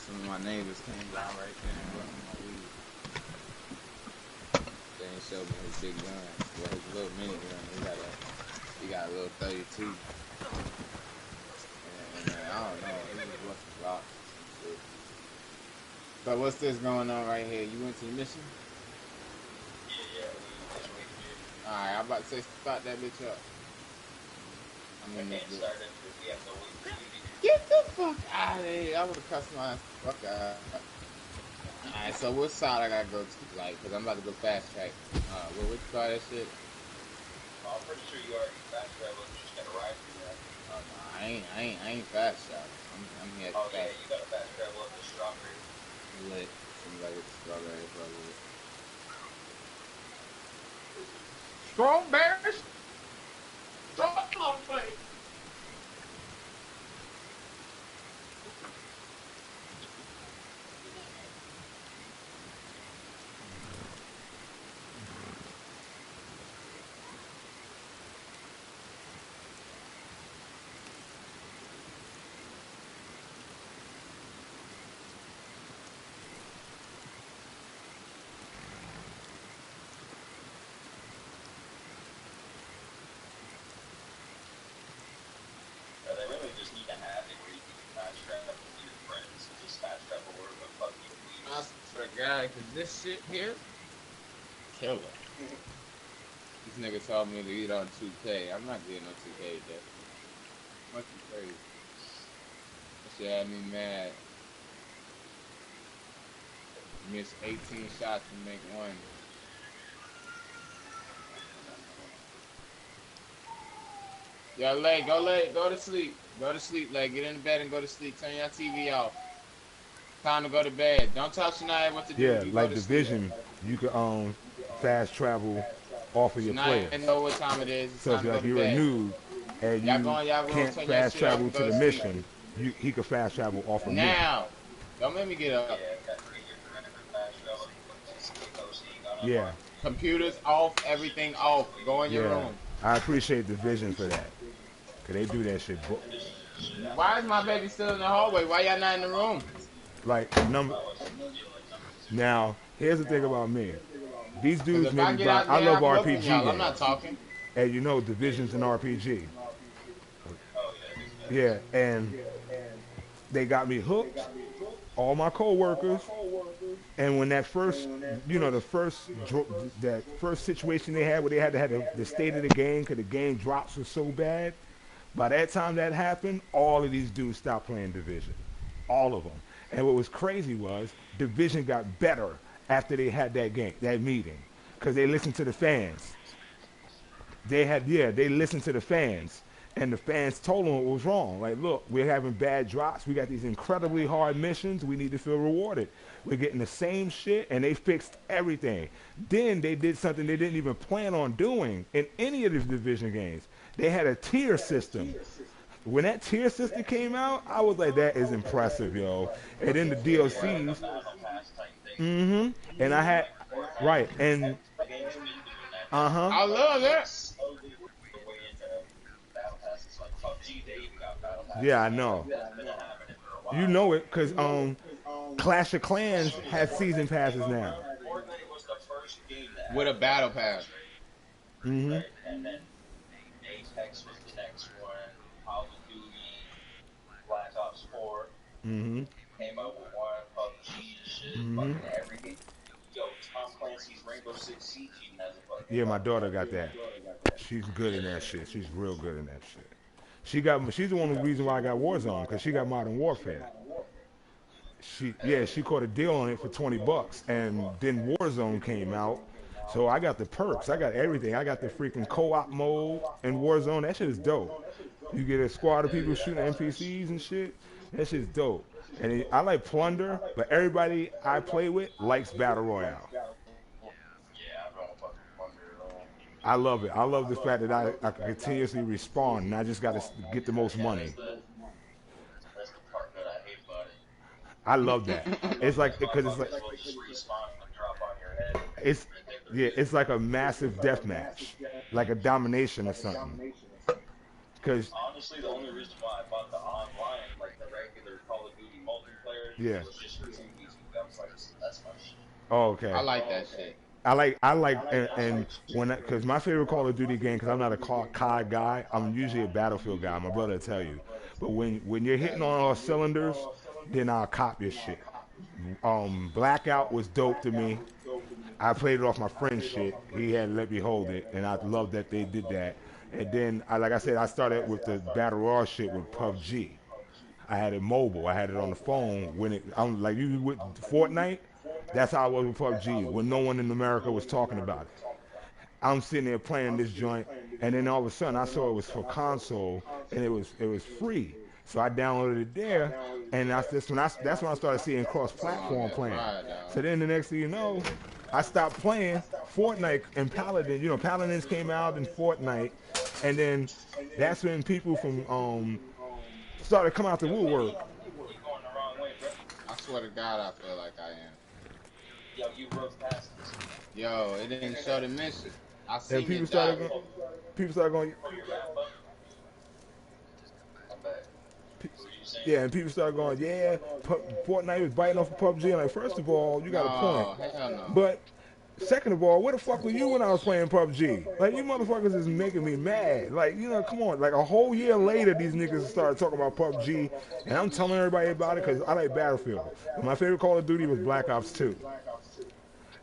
Some of my neighbors came down right there and brought me my weed. They ain't showed me his big gun. Well, his little mini gun. He got a little 32. And I don't know. He just wants some blocks and shit. But what's this going on right here? You went to the mission? Yeah. Alright, I'm about to say start that bitch up. I mean, get the fuck out of here. I would have customized the fuck out. Alright, so what side I gotta go to? Like, because I'm about to go fast track. What you call that shit? I'm pretty sure you already fast traveled. You just gotta ride through that. Oh, no, I ain't fast travel. I'm here to fast. Yeah, you gotta fast travel up the strawberry. Lit. Seems like it's strawberry, probably. Strawberries? Strawberries! God, cause this shit here, killer. This nigga told me to eat on 2K. I'm not getting on 2K today. Much crazy. That shit had me mad. Missed 18 shots to make one. Yo, go to sleep. Go to sleep, Lay. Get in the bed and go to sleep. Turn your TV off. Time to go to bed. Don't tell Shania what to do. Yeah, like Division, you can fast travel off of your player. I know what time it is. It's so if like you're a noob and you can't fast travel to the mission, he can fast travel off of me. Now, don't make me get up. Yeah. Computers off, everything off. Go in your room. I appreciate Division for that. Cause they do that shit. Why is my baby still in the hallway? Why y'all not in the room? Like now, here's the thing about me. These dudes make me buy. I love RPG games. I'm not talking. And you know, Division's an RPG. Yeah, and they got me hooked. All my coworkers. And when that first, that first situation they had where they had to have the state of the game because the game drops was so bad. By that time that happened, all of these dudes stopped playing Division. All of them. And what was crazy was Division got better after they had that meeting, because they listened to the fans. They listened to the fans, and the fans told them what was wrong. Like, look, we're having bad drops. We got these incredibly hard missions. We need to feel rewarded. We're getting the same shit, and they fixed everything. Then they did something they didn't even plan on doing in any of these Division games. They had a tier system. When that tier system came out, I was like, that is impressive, yo. And then the DLCs. And I had, right, and, I love that. Yeah, I know. You know it, because Clash of Clans has season passes now. With a battle pass. Apex was the next one. Call of Duty, Black Ops 4. Came out with one, PUBG and shit. Fucking everything. Yo, Tom Clancy's Rainbow Six Siege has a fucking. Yeah, my daughter got that. She's good in that shit. She's real good in that shit. She's the one reason why I got Warzone, because she got Modern Warfare. She caught a deal on it for $20, and then Warzone came out. So I got the perks. I got everything. I got the freaking co-op mode in Warzone. That shit is dope. You get a squad of people shooting NPCs and shit. That shit's dope. And I like Plunder, but everybody I play with likes Battle Royale. Yeah, I don't fucking wonder at all. I love it. I love the fact that I can continuously respawn, and I just got to get the most Yeah, money. that's the part that I hate about it. I love that. It's These like because it's like motherfuckers will just respawn and drop on your head. it's yeah, Ridiculous. it's like a massive death match, like a domination or something. Because Honestly, the only reason why I bought the online, like the regular Call of Duty multiplayer, yeah. was just for 2v2 gunfights. That's my shit. Oh, okay. I like that shit. I like and when because my favorite Call of Duty game because I'm not a COD guy. I'm usually a Battlefield guy. My brother will tell you. But when you're hitting on all cylinders, then I'll cop your shit. Blackout was dope to me. I played it off my friend's shit. He had let me hold it, and I love that they did that. And then, like I said, I started with the battle royale shit with PUBG. I had it mobile. I had it on the phone. I'm like you with Fortnite. That's how I was with PUBG when no one in America was talking about it. I'm sitting there playing this joint, and then all of a sudden I saw it was for console, and it was free. So I downloaded it there, and that's when I started seeing Oh, cross-platform that playing. fried dog. So then the next thing you know, I stopped playing Fortnite and Paladin. You know, Paladins came out in Fortnite, and then that's when people from started coming out the Yo, Niddy, woodwork. you going the wrong way, bro. I swear to God, I feel like I am. Yo, you rode past us. Yo, it didn't show the mission. I And seen it die. people started going, Oh, you're back, bud? I'm back. What were you saying? yeah, and people started going, yeah, Fortnite was biting off of PUBG. I'm like, first of all, you got a point. No, hell no. But second of all, where the fuck were you when I was playing PUBG? Like, you motherfuckers is making me mad. Like, come on. Like, a whole year later, these niggas started talking about PUBG, and I'm telling everybody about it because I like Battlefield. And my favorite Call of Duty was Black Ops 2.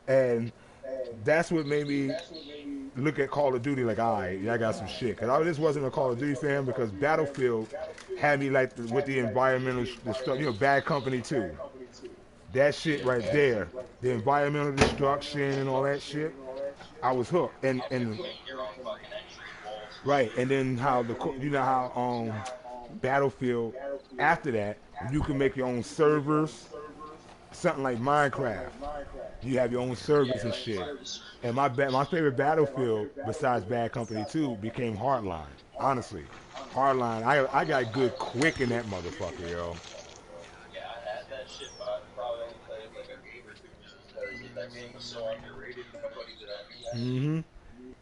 And that's what made me look at Call of Duty like, all right, yeah, I got some shit. Because I just wasn't a Call of Duty fan because Battlefield had me like with the environmental stuff, Bad Company too. That shit right there, the environmental destruction and all that shit, I was hooked. And Create your own fucking entry walls. right, and then how how Battlefield after that you can make your own servers, something like Minecraft. You have your own servers and shit. And my favorite Battlefield besides Bad Company 2 became Hardline. Honestly, Hardline, I got good quick in that motherfucker, yo. Yeah, I had that shit, but I probably only played like a game or two just because that game was so underrated. Nobody that I knew had it.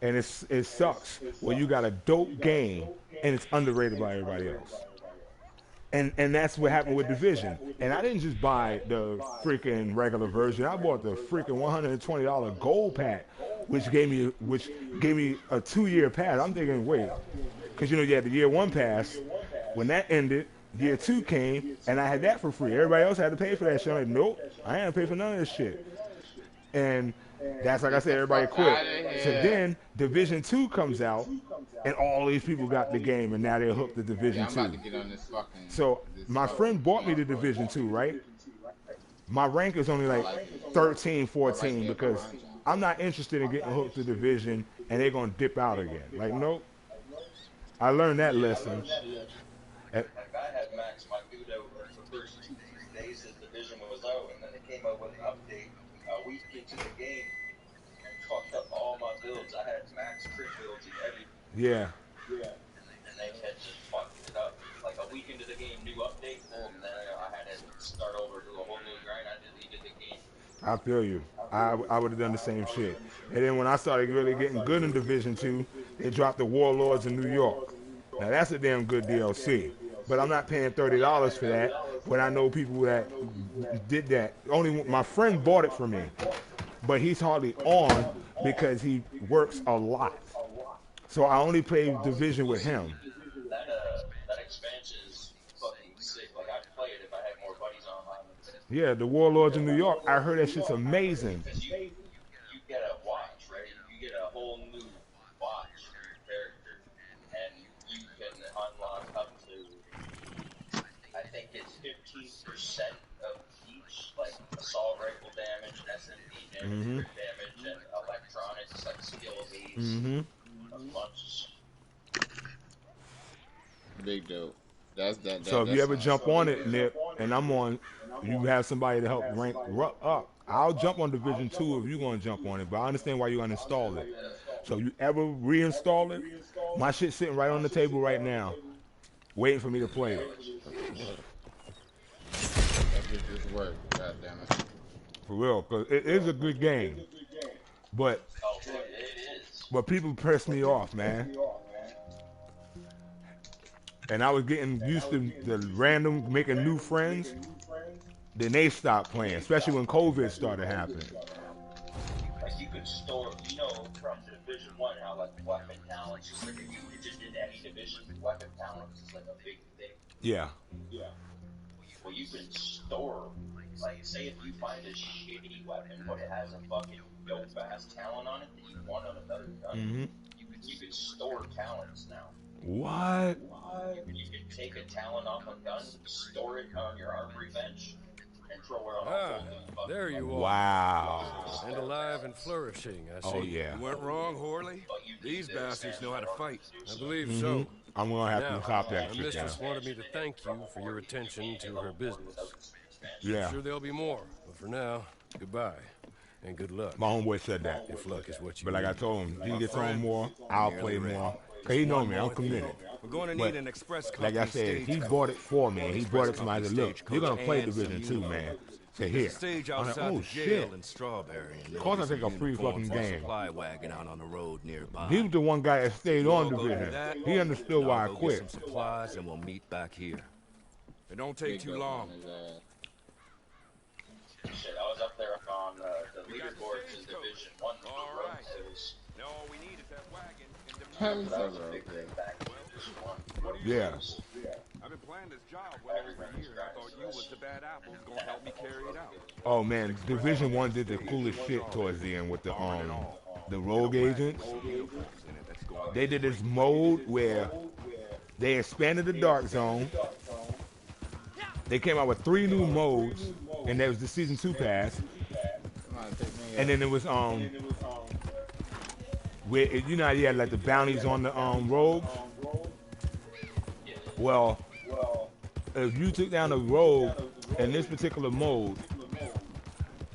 And it sucks when you got a dope game and it's underrated by everybody else. And that's what happened with Division. And I didn't just buy the freaking regular version. I bought the freaking $120 gold pack, which gave me a 2-year pass. I'm thinking, wait, because you had the year one pass. When that ended, year two came, and I had that for free. Everybody else had to pay for that shit. I'm like, nope, I ain't pay for none of this shit. And that's like I said, everybody quit. So then Division 2 comes out, and all these people got the game, and now they're hooked to Division Yeah, I'm about 2. to get on this fucking. So my friend bought me the Division 2, right? My rank is only like 13, 14 because I'm not interested in getting hooked to Division, and they're going to dip out again. Like, nope. I learned that lesson. Like I had Max my dude out for the first 2-3 days that Division was out, and then they came out with an update a week into the game and fucked up all my builds. I had Max crit builds and everything. Yeah. And they had just fucked it up. Like a week into the game, new update, boom, then I had to start over, do a whole new grind. I deleted the game. I feel you. I would have done the same shit. And then when I started really getting good in Division 2, they dropped the Warlords in New York. Now that's a damn good DLC. But I'm not paying $30 for that when I know people that did that. Only my friend bought it for me. But he's hardly on because he works a lot. So I only play Division with him. That expansion is fucking sick. Like I'd play it if I had more buddies online. Yeah, the Warlords in New York. I heard that shit's amazing. Because you get a watch, right? You get a whole new watch for your character, and you can unlock up to, I think it's 15% of each, like assault rifle damage, SMD damage, crit damage, and electronics, like skill aids, a bunch Big dope. That's that. So if you ever jump on it, Nip, and I'm on, you have somebody to help rank up. I'll jump on Division 2 if you're going to jump on it, but I understand why you're going to install it. So you ever reinstall it? My shit's sitting right on the table right now, waiting for me to play it. That bitch just work. God damn it. For real, because it is a good game. But people piss me off, man. And I was getting used to the random making new friends. Then they stopped playing, especially when COVID started happening. Like you could store, you know, from Division 1 how like weapon talents, just like if you just did any division, weapon talents is like a big thing. Yeah. Well, you can store, like say if you find a shitty weapon but it has a fucking dope ass talent on it that you want on another gun, you can store talents now. What? You can take a talent off a gun, store it on your armory bench, and throw it on a whole new fucking there you are. Wow. And alive and flourishing, I see. Oh, yeah. You weren't wrong, Horley. These bastards know how to fight. I believe so. I'm going to have to cop that My shit down. mistress wanted me to thank you for your attention to her business. Yeah. I'm sure there'll be more, but for now, goodbye. And good luck. My homeboy said that. If luck is what you But like I told him, he gets on more, I'll play more. Because he know me, I'm committed. We're going to need an express copy. Like I said, he bought it for me, and he brought it to me. I said, look, you're going to play Division 2, man. Say, here. I'm like, oh, shit. Of course I take a free fucking game. Wagon out on the road nearby. He was the one guy that stayed on Division. He understood why I quit. Supplies and we'll meet back here. It don't take too long. Shit, I was up there on the leaderboards in Division 1. All right. No, we need is that wagon. That was a big thing back in Division 1. Yeah. I've been planning this job well over a year. I thought you was the bad apple gonna help me carry it out. Oh man, Division 1 did the coolest shit towards the end with the rogue agents. They did this mode where they expanded the dark zone. They came out with 3 new modes, and there was the season 2 pass. And then it was where you know you had like the bounties on the rogues. Well, if you took down a rogue in this particular mode,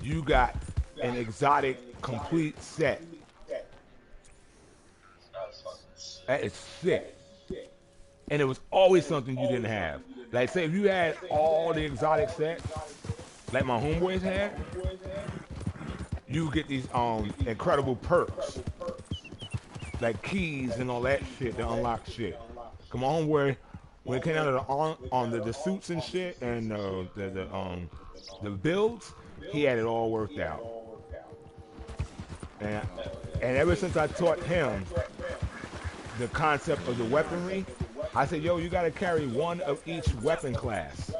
you got an exotic complete set. That is sick. And it was always something you didn't have. Like say if you had all the exotic sets, like my homeboys had, you get these incredible perks. Like keys and all that shit to unlock shit. Come on, homeboy. When it came down to the suits and shit and the builds, he had it all worked out. And ever since I taught him the concept of the weaponry, I said, yo, you got to carry one of each weapon class.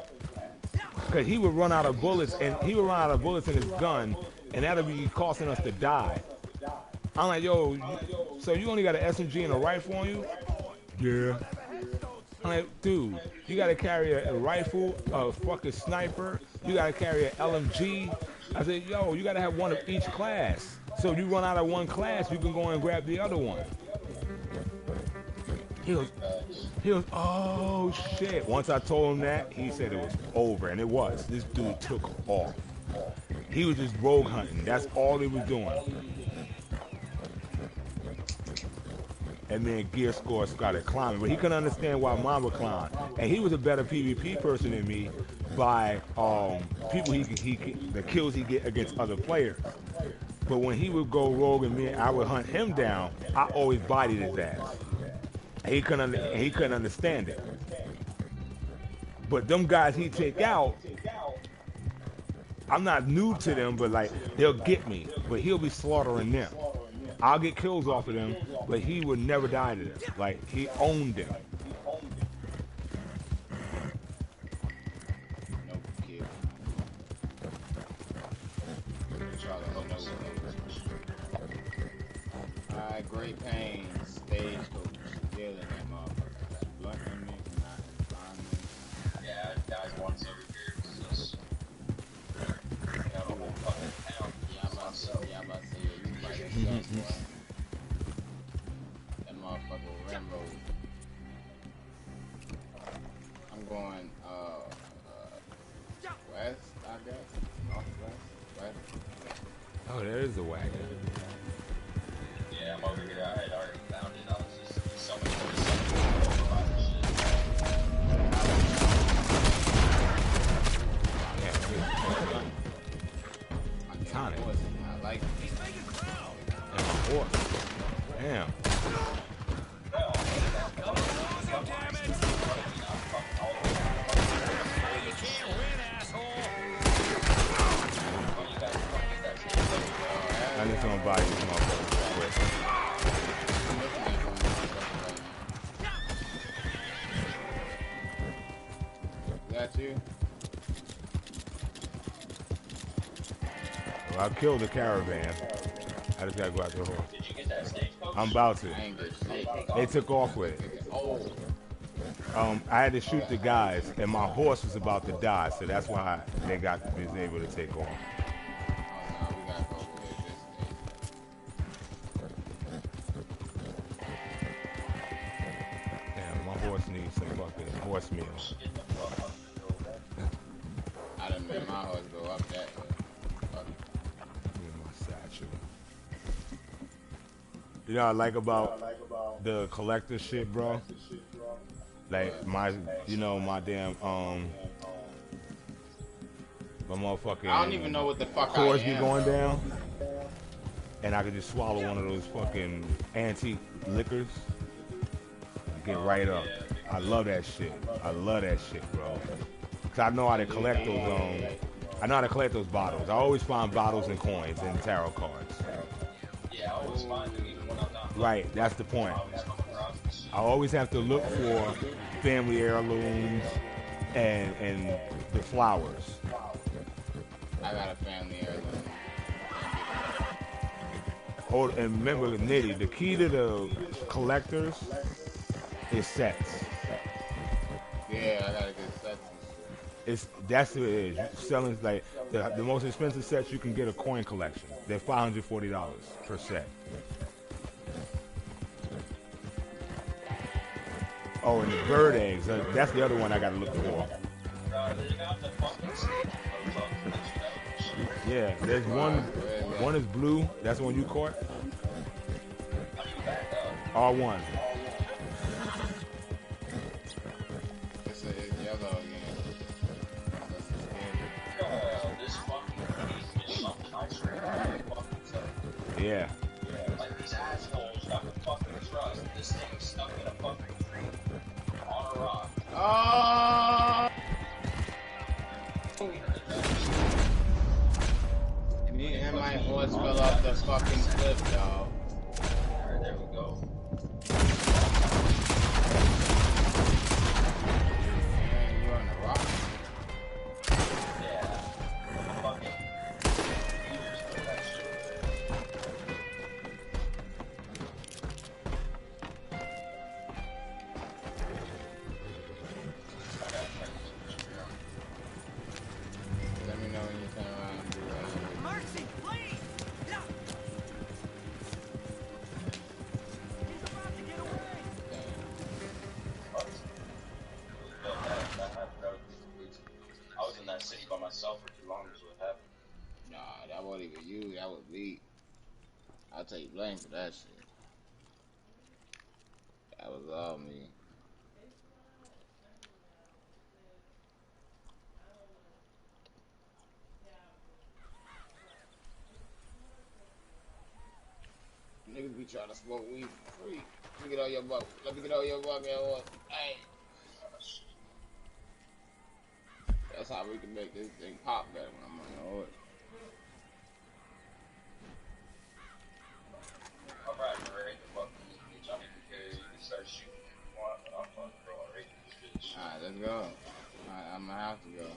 Because he would run out of bullets in his gun, and that'll be costing us to die. I'm like, yo, so you only got an SMG and a rifle on you? Yeah. I'm like, dude, you gotta carry a rifle, a fucking sniper, you gotta carry an LMG. I said, yo, you gotta have one of each class. So if you run out of one class, you can go and grab the other one. He goes, oh shit. Once I told him that, he said it was over, and it was. This dude took off. He was just rogue hunting. That's all he was doing. And then gear score started climbing, but he couldn't understand why mine would climb. And he was a better PvP person than me by people the kills he get against other players. But when he would go rogue and me, I would hunt him down. I always bodied his ass. He couldn't understand it. But them guys he take out, I'm not new to them, but like they'll get me. But he'll be slaughtering them. I'll get kills off of them, but he would never die to them. Like, he owned them. Alright, Great Pains, stage coach, killing that motherfucker. Blunt me, yeah, guys once over here. It's just, got a whole fucking town. Yeah, I'm about to say, you might have boy. That motherfucker Rambo. I'm going, Right? Oh, there is a wagon. Yeah, I'm over here. I had already found it. I was just so much about this shit. Yeah, Tonic. I like it. And my horse. Damn. I just want to buy these motherfuckers real quick. Got you? Well, I killed the caravan. I just gotta go after the horse. Did you get that stagecoach? I'm about to. I ain't good shit. They took off with it. Oh. I had to shoot the guys, and my horse was about to die, so that's why they was able to take off. Oh, no, we gotta go with this. Damn, my horse needs some fucking horse meal. I done made my horse go up that way. My satchel. You know what I like about the collector shit, bro? Like my damn my motherfucking. I don't even know what the fuck cords I be am, going bro. down, and I could just swallow one of those fucking antique liquors. Get right up. I love that shit. I love that shit, bro. Cause I know how to collect those. I know how to collect those bottles. I always find bottles and coins and tarot cards. Yeah, I always find them even when I'm not. Right, that's the point. I always have to look for family heirlooms and the flowers. I got a family heirloom. Oh, and remember, Niddy, the key to the collectors is sets. Yeah, I gotta get sets and shit. That's what it is. Selling like the most expensive sets you can get a coin collection. They're $540 per set. Oh, and the bird eggs. That's the other one I gotta look for. Yeah, there's one. One is blue. That's the one you caught. R1. It's yellow again. Yeah. Like these assholes got the fucking trust. This thing is stuck in a fucking tree on a rock. Oh! Me and my horse fell off the fucking cliff, dog. Alright, there we go. Man, you on the rock? Yeah. Fucking years for that shit. Let me know when you turn around and do that. Mercy, please! No! He's about to get away! I was in that city by myself for too long, is what happened. Nah, that wasn't even you. That was me. I'll take blame for that shit. That was all me. Niggas be trying to smoke weed for free. Let me get on your buck. Let me get on your buck, man. Hey. That's how we can make this thing pop better when I'm on the horse. Alright, we're ready to fuck this bitch. I don't even care. You can start shooting if you want, but I'm fucking going right to this bitch. Alright, let's go. Alright, I'm gonna have to go.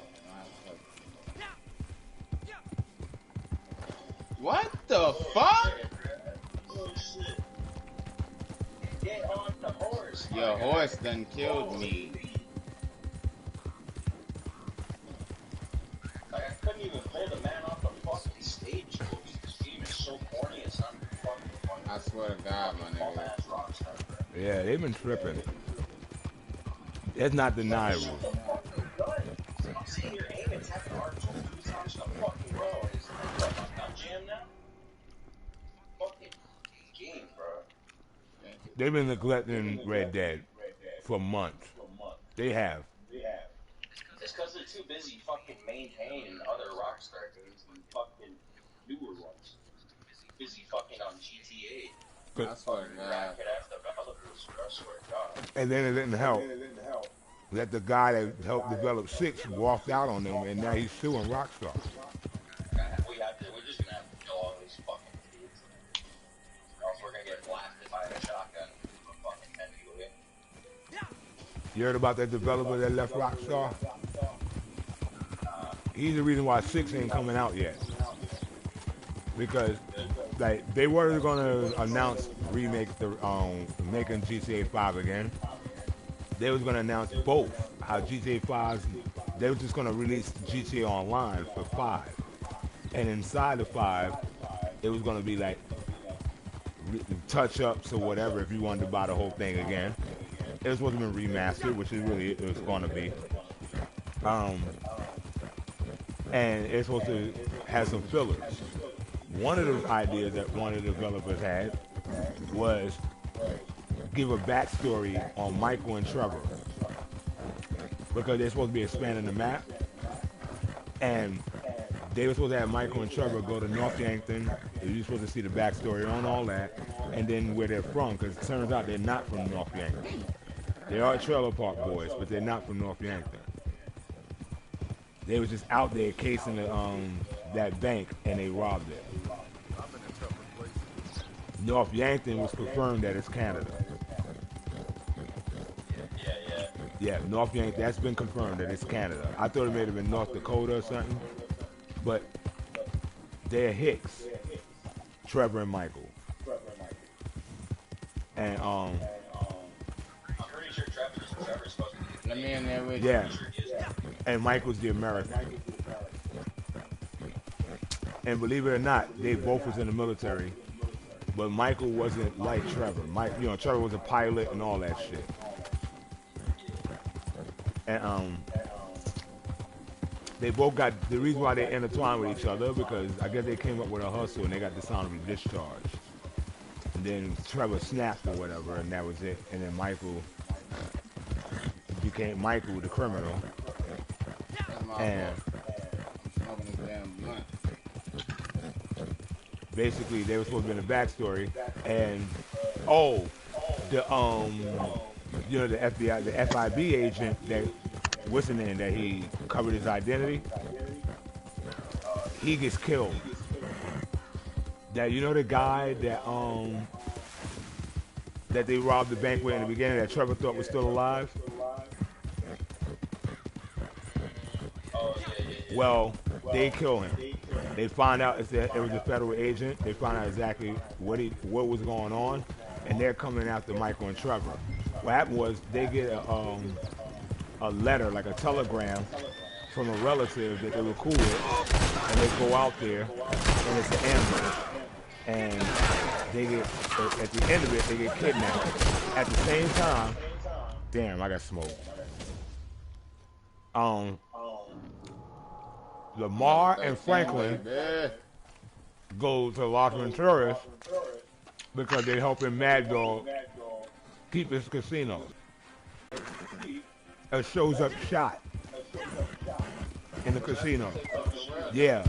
What the fuck? Oh shit. Get on the horse. Your horse done killed me. Like, I couldn't even pull the man off the fucking stage. This game is so corny, it's not even fucking funny. I swear to God, my nigga. Bum-ass rockstar, bro. Yeah, they've been tripping. That's not deniable. I'm sitting here aiming, tapping R2 2 times the fucking Bro, is not jam now? Fucking game, bro. They've been neglecting Red Dead for months. They have. It's because they're too busy fucking maintaining other Rockstar games and fucking newer ones. Busy fucking on GTA. I swear to God. Racket ass developers, bro. I swear to God. And then it didn't help that the guy that helped develop 6 walked out on them, and now he's suing Rockstar. We're just gonna have to kill all these fucking kids. Or else we're gonna get blasted by a shotgun from a fucking 10 feet away. You heard about that developer that left Rockstar? He's the reason why 6 ain't coming out yet. Because like they were gonna announce making GTA 5 again. They was gonna announce both. How GTA 5, they were just gonna release GTA Online for 5, and inside of 5, it was gonna be like touch-ups or whatever if you wanted to buy the whole thing again. It was supposed to be remastered, which is really it was gonna be. And it's supposed to have some fillers. One of the ideas that one of the developers had was give a backstory on Michael and Trevor, because they're supposed to be expanding the map, and they were supposed to have Michael and Trevor go to North Yankton. You're supposed to see the backstory on all that, and then where they're from, because it turns out they're not from North Yankton. They are Trailer Park boys, but they're not from North Yankton. They was just out there casing that bank, and they robbed it. North Yankton was confirmed that it's Canada. Yeah, North Yankton, that's been confirmed that it's Canada. I thought it may have been North Dakota or something, but they're Hicks, Trevor and Michael. And I'm pretty sure Trevor's supposed to be. Let me in there with yeah, you. and Michael's the American. And believe it or not, they both was in the military, but Michael wasn't like Trevor. Trevor was a pilot and all that shit. And they both got, the reason why they intertwined with each other, because I guess they came up with a hustle and they got dishonorably discharged. And then Trevor snapped or whatever, and that was it. And then Michael became Michael the criminal. And basically they were supposed to be in the backstory, and the FBI, the FIB agent that what's the name that he covered his identity, he gets killed. That the guy that they robbed the bank with in the beginning that Trevor thought was still alive. Well, they kill him. They find out it was a federal agent. They find out exactly what was going on, and they're coming after Michael and Trevor. What happened was they get a letter, like a telegram, from a relative that they were cool with, and they go out there, and it's an ambush, and they get at the end of it they get kidnapped. At the same time, damn, I got smoked. Lamar and Franklin go to Los Venturas because they're helping Mad Dog keep his casino. It shows up shot in the casino. Yeah,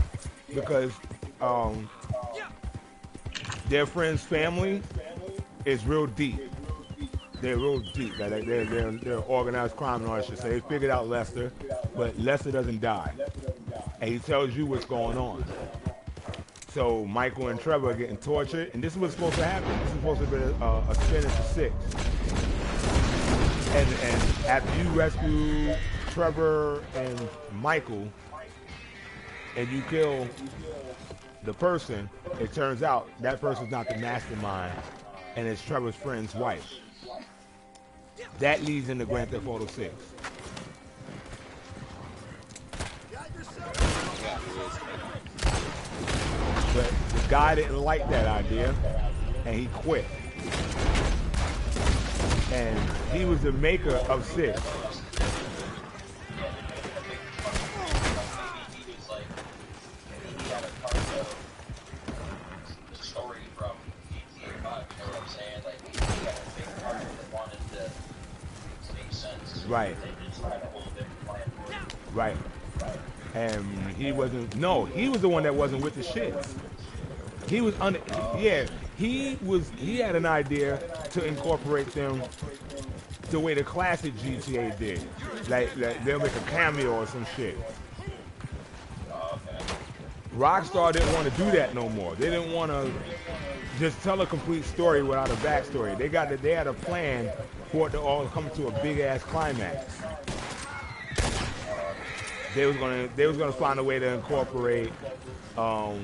because their friend's family is real deep. They're real deep. They're organized crime and all that shit. So they figured out Lester, but Lester doesn't die. And he tells you what's going on. So Michael and Trevor are getting tortured, and this is what's supposed to happen. This is supposed to be a spin into 6. And after you rescue Trevor and Michael, and you kill the person, it turns out that person's not the mastermind, and it's Trevor's friend's wife. That leads into Grand Theft Auto 6. But the guy didn't like that idea, and he quit. And he was the maker of 6. Right. Trying a whole different plan for it. Right. And he wasn't. No, he was the one that wasn't with the shits. He was under. Yeah, he was. He had an idea to incorporate them the way the classic GTA did. Like they'll make a cameo or some shit. Rockstar didn't want to do that no more. They didn't want to just tell a complete story without a backstory. They had a plan for it to all come to a big ass climax. They was gonna find a way to incorporate the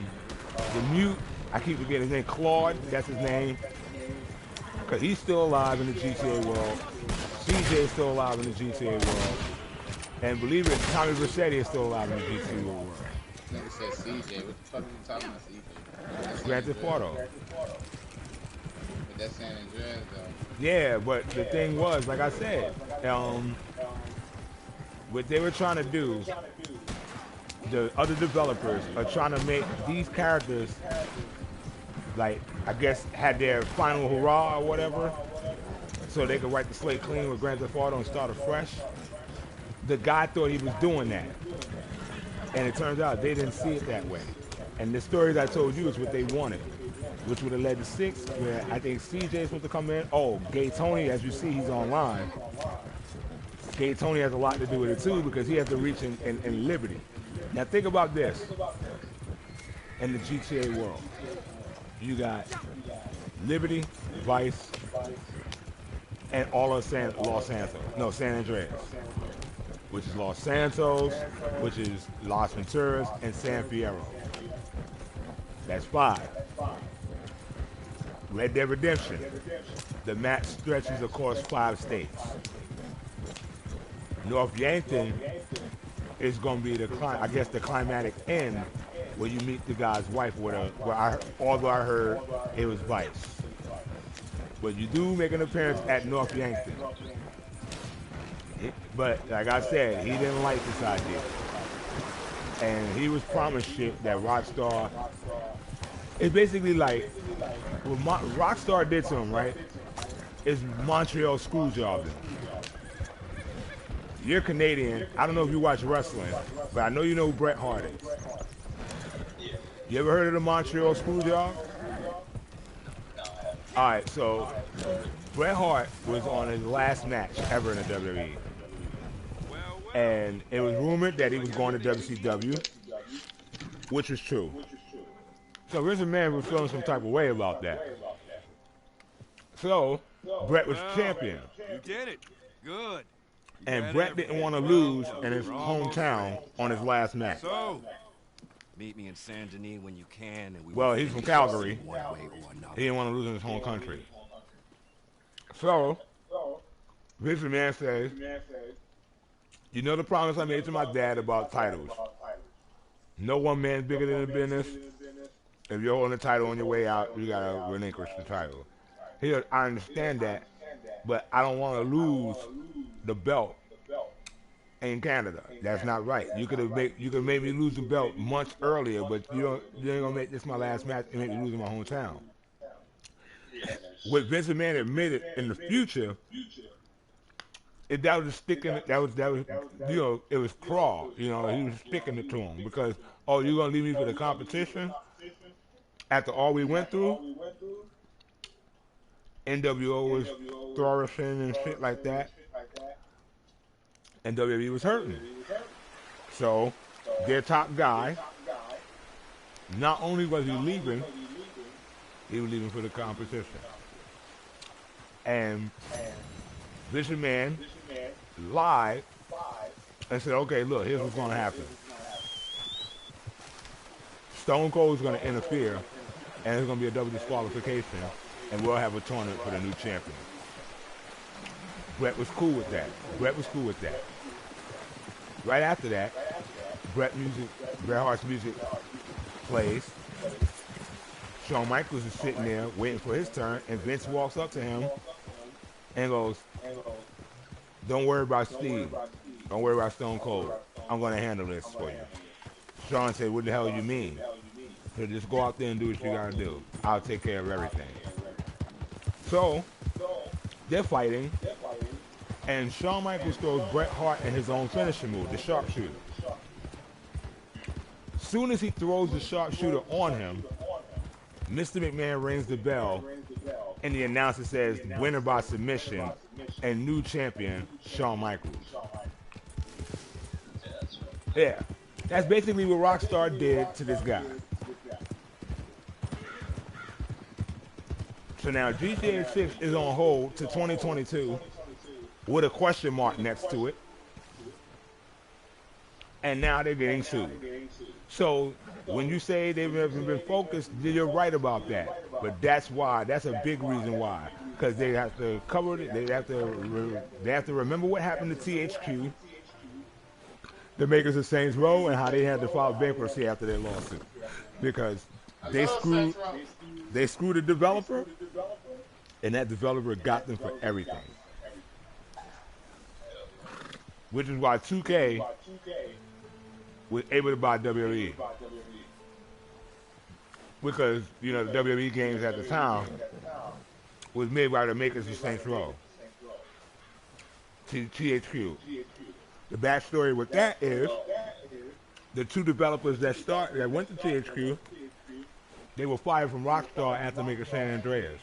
mute. I keep forgetting his name. Claude, that's his name, because he's still alive in the GTA world. CJ is still alive in the GTA world, and believe it, Tommy Vercetti is still alive in the GTA world. Nigga said CJ. What the fuck are you talking about, CJ? That's Grand Theft Auto. But that's San Andreas, though. Yeah, but the thing was, like I said, what they were trying to do, the other developers are trying to make these characters, like, I guess, had their final hurrah or whatever, so they could wipe the slate clean with Grand Theft Auto and start afresh. The guy thought he was doing that, and it turns out they didn't see it that way. And the stories I told you is what they wanted, which would have led to 6, where I think CJ is supposed to come in. Oh, Gay Tony, as you see, he's online. Gay Tony has a lot to do with it too, because he has to reach in Liberty. Now think about this. In the GTA world, you got Liberty, Vice, and all of San Andreas, which is Los Santos, which is Las Venturas, and San Fierro. That's 5. Red Dead Redemption. The map stretches across 5 states. North Yankton is going to be the climatic end where you meet the guy's wife although I heard it was Vice. But you do make an appearance at North Yankton. But like I said, he didn't like this idea. And he was promised shit that Rockstar, it's basically like what Rockstar did to him, right? Is Montreal screw job him. You're Canadian. I don't know if you watch wrestling, but I know you know who Bret Hart is. You ever heard of the Montreal screw job? All right, so Bret Hart was on his last match ever in the WWE. And it was rumored that he was going to WCW, which is true. So Vince McMahon was feeling some type of way about that. So Bret was champion. You did it. Good. And Bret didn't want to lose in his hometown on his last match. So, meet me in Saint Denis when you can. And Well, he's from Calgary. He didn't want to lose in his home country. So, Vince McMahon says, you know the promise I made to my dad about titles. No one man's bigger than the business. If you're holding the title on your way out, you got to relinquish the title. He goes, I understand that, but I don't want to lose the belt in Canada. That's not right. You could made me lose the belt months earlier, but you ain't gonna make this my last match and make me lose in my hometown. What Vince McMahon admitted in the future, that was sticking. That was it was crawl. He was sticking it to him because you're gonna leave me for the competition after all we went through. NWO was flourishing and shit like that. And WWE was hurting. So, their top guy, not only was he was leaving for the competition. And Vince McMahon lied and said, okay, look, here's what's going to happen. Stone Cold is going to interfere, and there's going to be a double disqualification, and we'll have a tournament for the new champion. Bret was cool with that. Right after that, Bret Hart's music plays. Shawn Michaels is sitting there waiting for his turn, and Vince walks up to him and goes, don't worry about Steve. Don't worry about Stone Cold. I'm going to handle this for you. Shawn said, what the hell you mean? So just go out there and do what you got to do. I'll take care of everything. So, they're fighting. And Shawn Michaels throws Bret Hart in his own finishing move, the sharpshooter. Soon as he throws the sharpshooter on him, Mr. McMahon rings the bell, and the announcer says, winner by submission, and new champion, Shawn Michaels. Yeah, that's basically what Rockstar did to this guy. So now GTA 6 is on hold to 2022 with a question mark next to it. And now they're getting sued. So when you say they've been focused, you're right about that. But that's why. That's a big reason why. Because they have to cover it. They have to remember what happened to THQ, the makers of Saints Row, and how they had to file bankruptcy after their lawsuit. Because they screwed the developer, and that developer got them for everything. Which is why 2K was able to buy WWE. Because, you know, the WWE games at the time was made by the makers of Saints Row. THQ. The backstory with that is the two developers that went to THQ, they were fired from Rockstar after making San Andreas.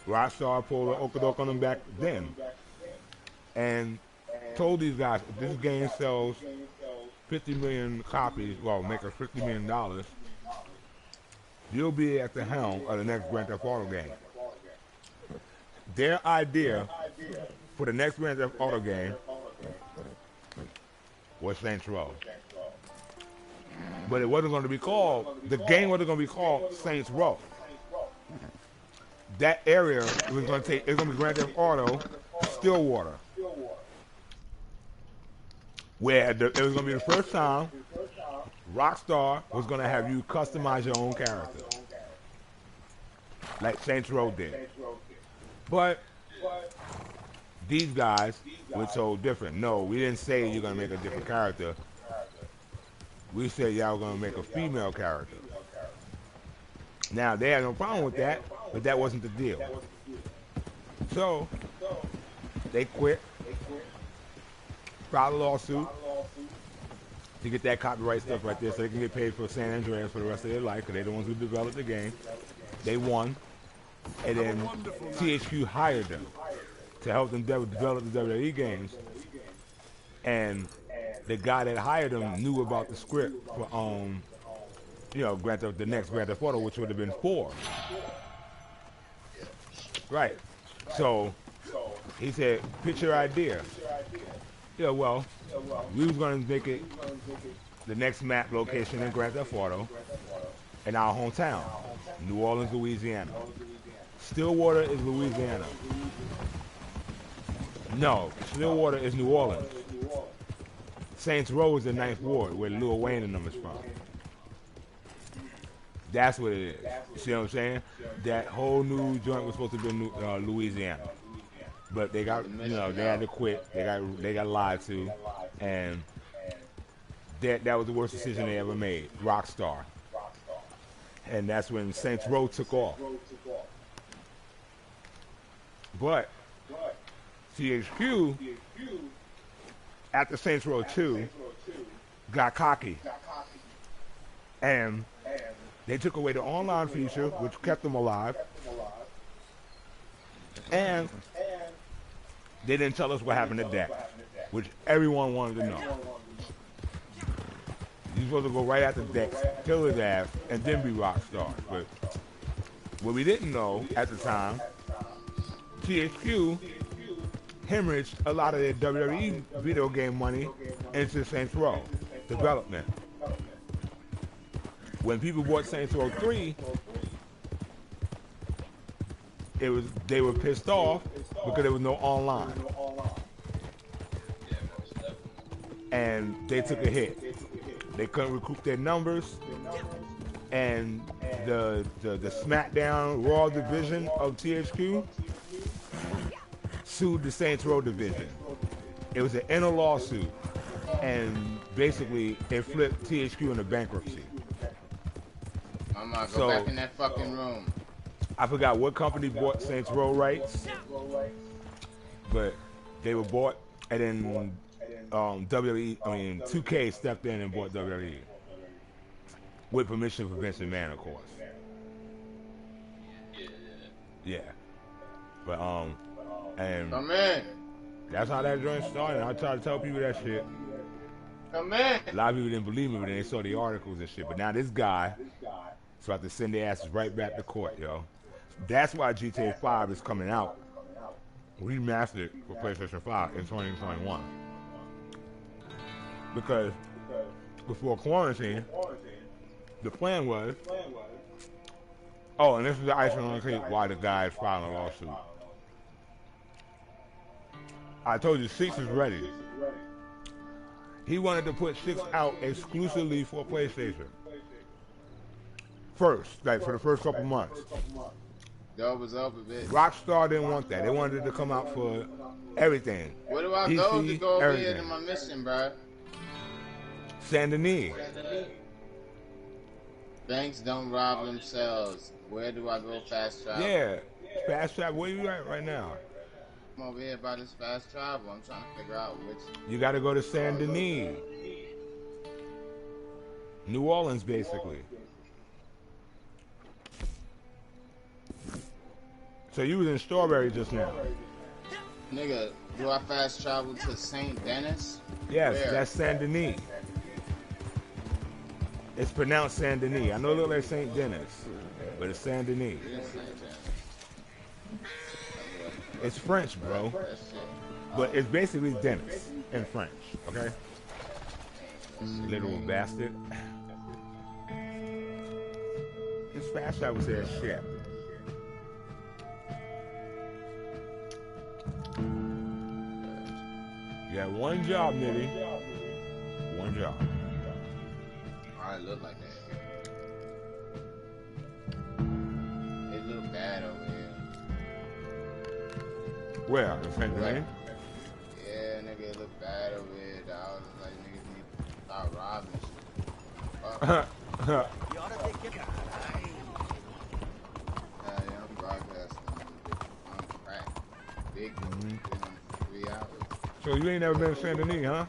Rockstar pulled an okey-doke on them back then. And told these guys, if this game sells 50 million copies, well, make us $50 million, you'll be at the helm of the next Grand Theft Auto game. Their idea for the next Grand Theft Auto game was Saints Row. But it wasn't going to be called, the game wasn't going to be called Saints Row. That area was going to it's going to be Grand Theft Auto Stillwater. Where it was going to be the first time Rockstar was going to have you customize your own character. Like Saints Row did. But these guys were told different. No, we didn't say you're going to make a different character. We said y'all were going to make a female character. Now, they had no problem with that, but that wasn't the deal. So, they quit. Filed a lawsuit to get that copyright stuff right there so they can get paid for San Andreas for the rest of their life because they're the ones who developed the game. They won. And then THQ hired them to help them develop the WWE games. And the guy that hired them knew about the script for, you know, the next Grand Theft Auto, which would have been 4. Right. So he said, pitch your idea. Yeah, well, we was going to make it the next map location in Grand Theft Auto in our hometown, New Orleans, Louisiana. Stillwater is Louisiana. No, Stillwater is New Orleans. Saints Row is the 9th Ward, where Lil Wayne and them is from. That's what it is. You see what I'm saying? That whole new joint was supposed to be in Louisiana. But they got, you know, they had to quit. They got lied to, and that was the worst decision they ever made. Rockstar, and that's when Saints Row took off. But THQ, after Saints Row 2, got cocky, and they took away the online feature, which kept them alive, and they didn't tell us what happened to Deck, which everyone wanted to know. You're supposed to go right after Deck, kill his ass, and then be Rockstar. But what we didn't know at the time, THQ hemorrhaged a lot of their WWE video game money into Saints Row development. When people bought Saints Row 3, they were pissed off because there was no online. And they took a hit. They couldn't recoup their numbers, and the SmackDown Raw division of THQ sued the Saints Row division. It was an inner lawsuit, and basically it flipped THQ into bankruptcy. Mama, go back in that fucking room. I forgot what company bought Saints Row rights, but they were bought, and then WWE, 2K stepped in and bought WWE with permission from Vince McMahon, of course. Yeah, but and Come in. that's how that joint started. I try to tell people that shit. Come in. A lot of people didn't believe me, but then they saw the articles and shit. But now this guy is about to send their asses right back to court, yo. That's why GTA 5 is coming out remastered for PlayStation 5 in 2021. Because before quarantine, the plan was, oh, and this is the icing on the cake why the guy is filing a lawsuit. I told you 6 is ready. He wanted to put 6 out exclusively for PlayStation. First, like for the first couple months. That was up a bit. Rockstar didn't want that. They wanted it to come out for everything. Where do I go to go over here to my mission, bro? Saint Denis. Banks don't rob themselves. Where do I go fast travel? Yeah, fast travel. Where you at right now? I'm over here by this fast travel. I'm trying to figure out which. You got to go to Saint Denis. New Orleans, basically. So you was in Strawberry just now. Nigga, do I fast travel to St. Denis? Yes, Where? that's Saint Denis. It's pronounced Saint Denis. I know it looks like Saint Denis, but it's Saint Denis. It's French, bro. But it's basically Dennis in French, okay? Little bastard. This fast travel says shit. You got one job, Niddy. One job. I look like that. It look bad over here. Where? In Saint Denis? Yeah, nigga, it look bad over here. I was like, niggas need to start robbing shit. Fuck. You ought to take it. Yeah, I'm broadcasting on crack. Big one. Been on 3 hours. So you ain't never been to Saint Denis, huh?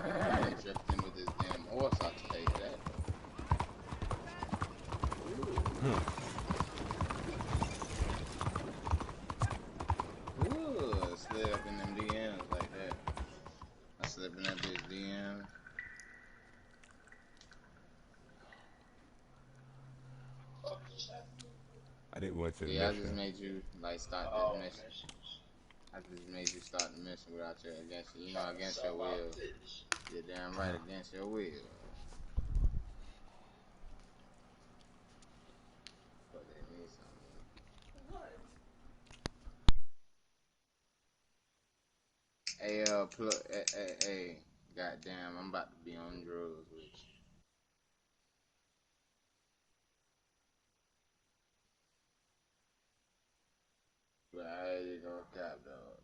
I ain't drifting with this damn horse, I'll tell you that. Ooh, I slid up in them DMs like that. I slid in that bitch DM. I didn't want to. Yeah, I just made you like start this mission. I just made you start the mission without your against your will. You're damn right against your will. But they need something. Hey, goddamn, I'm about to be on drugs with you. But I ain't gonna cap, dog.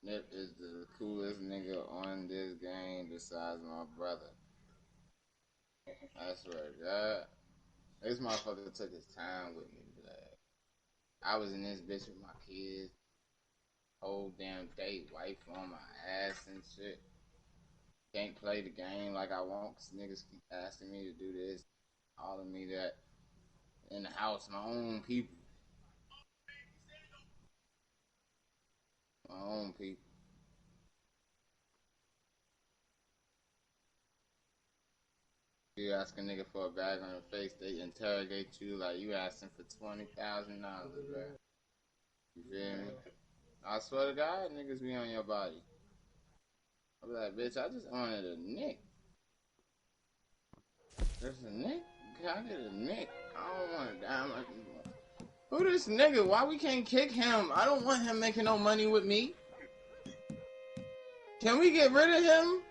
Nip is the coolest nigga on this game besides my brother. I swear to God. This motherfucker took his time with me, like. I was in this bitch with my kids. Whole damn day, wife on my ass and shit. Can't play the game like I want, cause niggas keep asking me to do this, calling me that. In the house, my own people. My own people. You ask a nigga for a bag on your face, they interrogate you like you asking for $20,000, bro. You feel me? I swear to God, niggas be on your body. I be like, bitch, I just wanted a nick. There's a nick? Can I get a nick? I don't want a dime. Who this nigga? Why we can't kick him? I don't want him making no money with me. Can we get rid of him?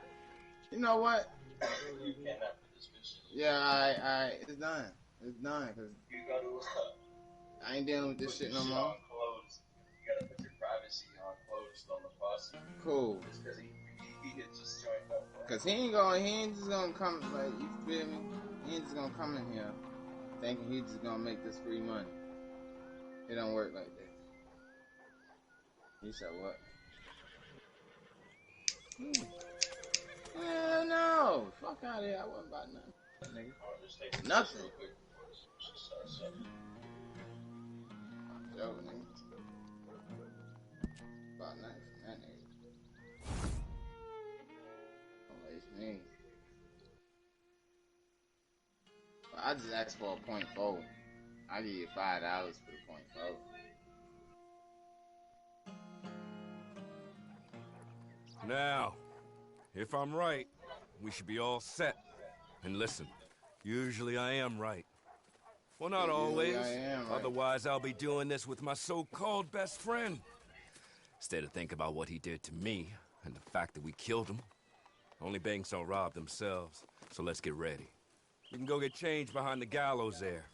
You know what? Yeah, I it's done. It's done, cause I ain't dealing with this shit no more. You gotta put your privacy on closed on the posse. Cool. Just cause he just joined up. Cause he ain't just gonna come, like, you feel me? He ain't just gonna come in here thinking he just gonna make this free money. It don't work like that. You said what? Hell no! Fuck out of here! I wasn't about nothing, nigga. Nothing. Joe, nigga. About nothing from that nigga. Don't waste me. But I just asked for a .4. I give you $5 for the .4. Now, if I'm right, we should be all set. And listen, usually I am right. Well, not always. I am right. Otherwise, I'll be doing this with my so-called best friend. Instead of thinking about what he did to me and the fact that we killed him. Only banks don't rob themselves, so let's get ready. You can go get changed behind the gallows there.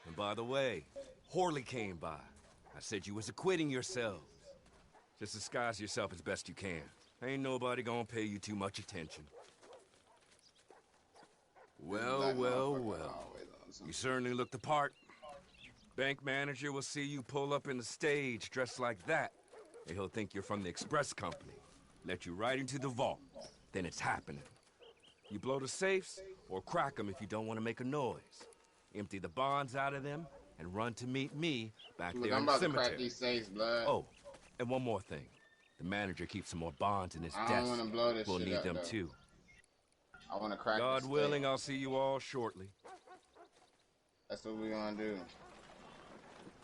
And by the way, Horley came by. I said you was acquitting yourselves. Just disguise yourself as best you can. Ain't nobody gonna pay you too much attention. Well, well, well. You certainly look the part. Bank manager will see you pull up in the stage dressed like that, and he'll think you're from the express company. Let you right into the vault. Then it's happening. You blow the safes, or crack them if you don't want to make a noise. Empty the bonds out of them, and run to meet me back there in the cemetery. I'm about to crack these safes, blood. Oh, and one more thing. The manager keeps some more bonds in his desk. I don't want to blow this shit up, We'll need them though. too. I want to crack God willing, I'll see you all shortly. That's what we gonna do.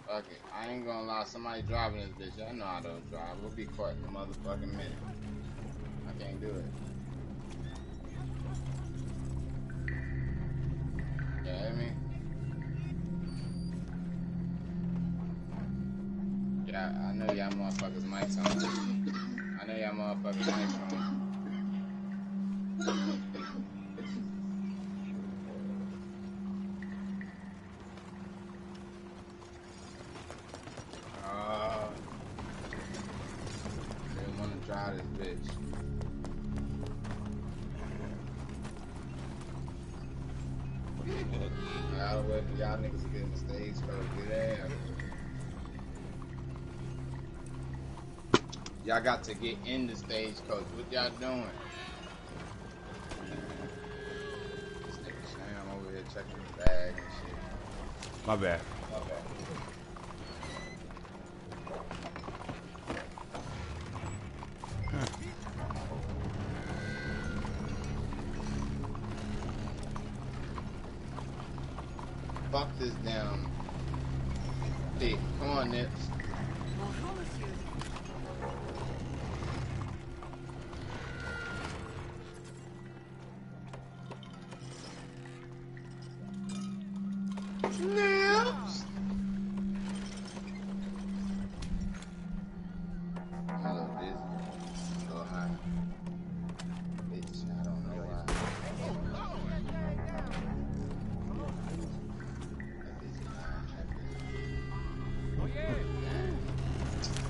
Fuck it. I ain't gonna lie. Somebody driving this bitch. Y'all know I don't drive. We'll be caught in a motherfucking minute. I can't do it. You hear me? Yeah, I know y'all motherfuckers mics on. I know y'all motherfuckers mics on. Didn't want to try this bitch. Y'all wait for y'all niggas to get in the stage so get out. Y'all got to get in the stagecoach. What y'all doing? This nigga Sham over here checking his bag and shit. My bad. My bad. Fuck this damn dick. Come on, Nips. Nips. Hello, this. Go high. Bitch, I don't know why.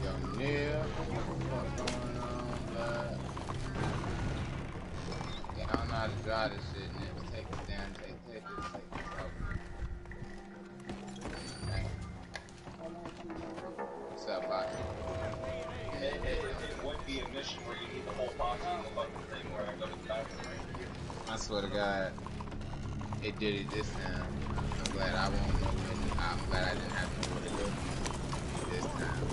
Yo, Neil, what's going on, bud? Yeah, I don't know how to drive this shit, Nips. Take it down, take this over. Dang. What's up, Bobby? It would be a mission where you need the whole box in the fucking thing where I go to the bathroom. I swear to God, it did it this time. I'm glad I won't know when. I'm glad I didn't have to know what to do this time.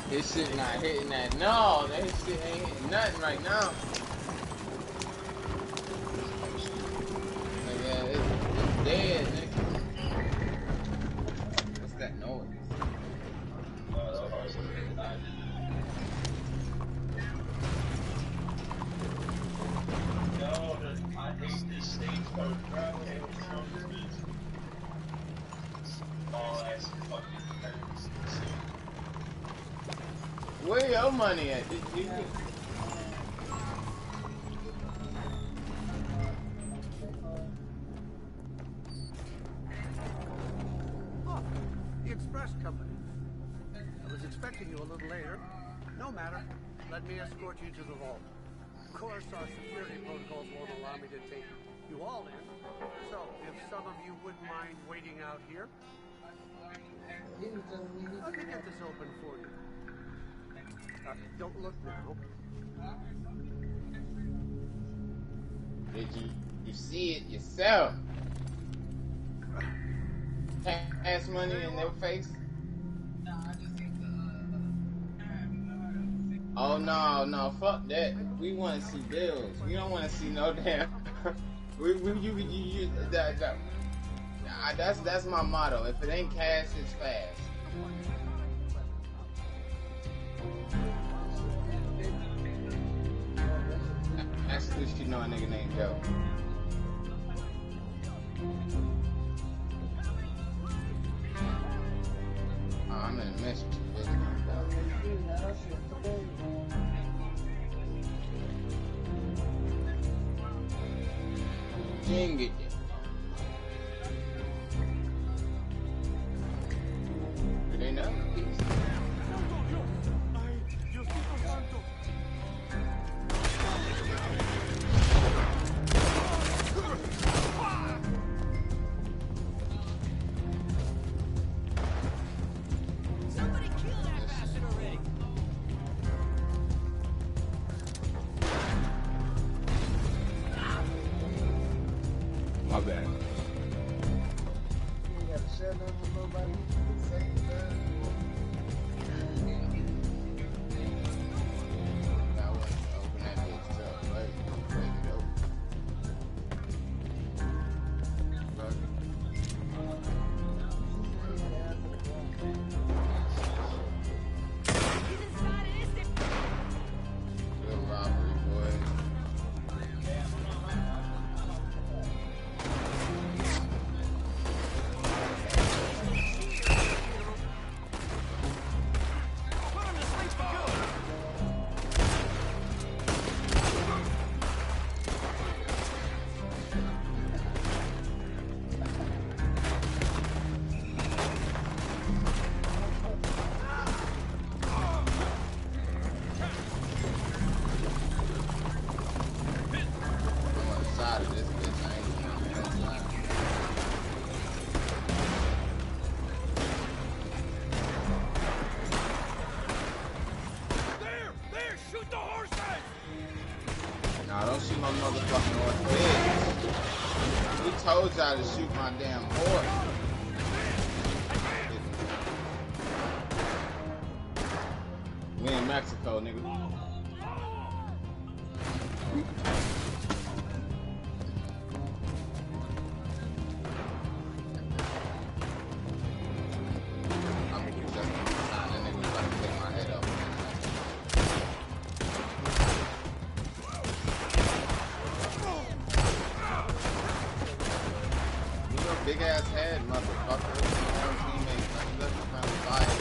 This shit not hitting that. No, that shit ain't hitting nothing right now. Nigga, it's dead, nigga. What's that noise? No, I hate this stage code, bro. All ass fucking hurts. Where your money at? Did you? Look, the express company. I was expecting you a little later. No matter. Let me escort you to the vault. Of course, our security protocols won't allow me to take you all in. So, if some of you wouldn't mind waiting out here, let me get this open for you. Don't look now. Did you see it yourself? Cash money in their face? Oh no, fuck that. We want to see bills. We don't want to see no damn. That's my motto. If it ain't cash, it's fast. Actually, she know a nigga named Joe. Oh, I'm in a mess with you, bitch. She ain't get that. Do they know? Somebody kill that bastard already. My bad. Told y'all to shoot my damn horse. We in Mexico, nigga. Big ass head, motherfucker. Teammates, like, left around the fire.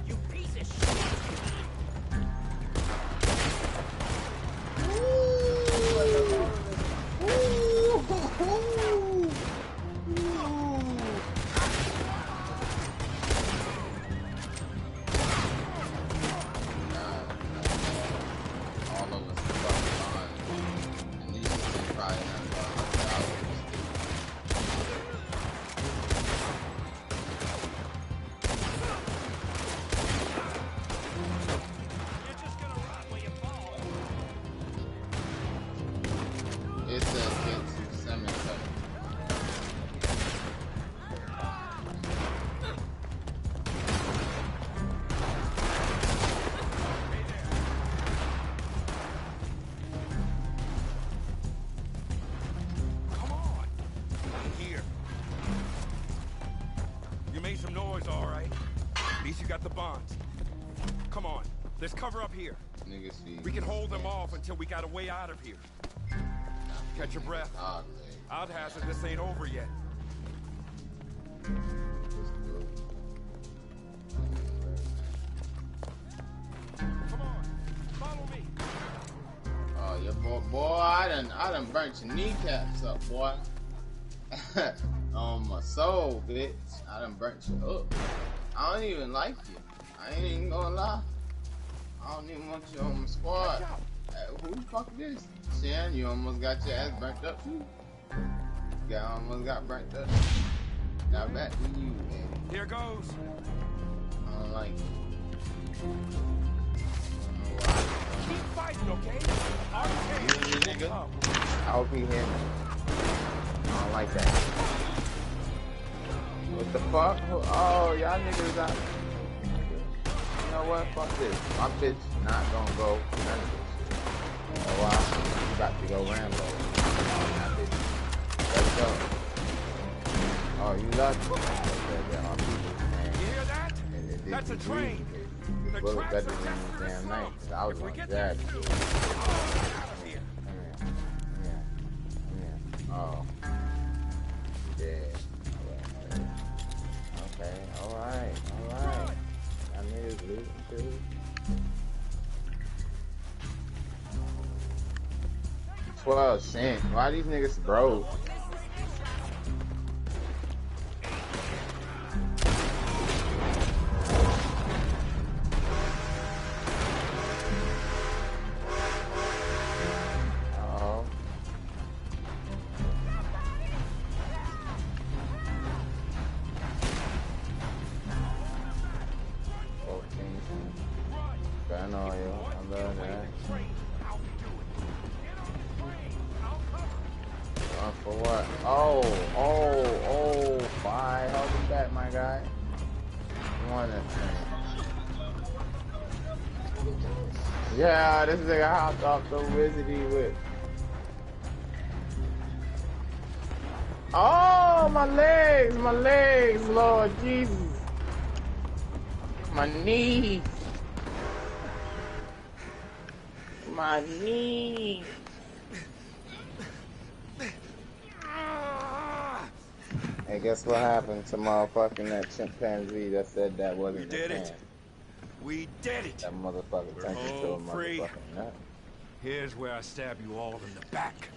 You piece of shit. There's cover up here. We can hold them off until we got a way out of here. Catch your breath. I'd hazard this ain't over yet. Boy, I done burnt your kneecaps up, boy. On my soul, bitch. I done burnt you up. I don't even like you. I ain't even gonna lie. I don't even want you on my squad. Who the fuck is this? Shan, you almost got your ass burnt up too. You almost got burnt up. Now back to you, man. Here goes. I don't like it. Keep fighting, okay? You nigga. I hope he hit me. I don't like that. What the fuck? Oh, y'all niggas got. You know what? Fuck this. My bitch not gonna go none of this shit. You know why? You about to go Rambo. Oh, not bitch. Let's go. Oh, you love me? You hear that? That's a train. The bullet better than this damn night. I was on that. Oh. Yeah. Okay. Alright. I need to loot too. $12. Why these niggas broke? For what? Oh, fine. Hold him back, my guy. Yeah, this nigga hopped off the wizardy whip. Oh, my legs, Lord Jesus. My knees. Hey, guess what happened to motherfucking that chimpanzee that said that wasn't the plan? We did it. That motherfucker turned into a motherfucking nut. Here's where I stab you all in the back.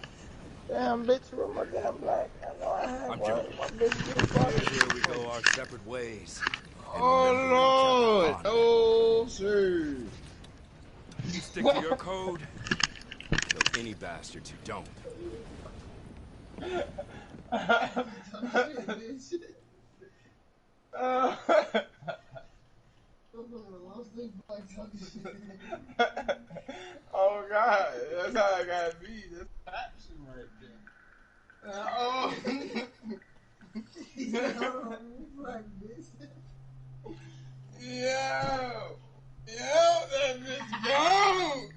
Damn, bitch, with my damn black. I know I had I'm one. joking. My bitch is fucking. Here we go our separate ways. Oh, Lord. Oh, sir. You stick to your code. Kill any bastards who don't. Oh God, that's how I gotta be. That's action right there. Oh, that bitch gone.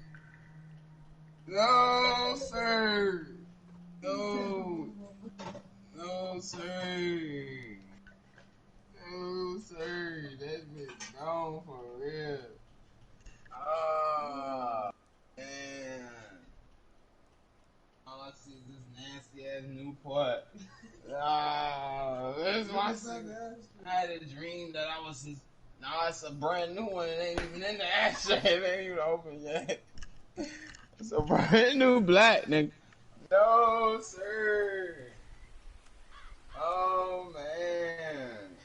No, sir. No, sir. No, sir. That bitch gone for real. Ah, man. All I see is this nasty ass Newport. Where's my son? I had a dream that I was. Now it's a brand new one. It ain't even in the ashtray. It ain't even open yet. It's a brand new black, nigga. No, sir. Oh, man.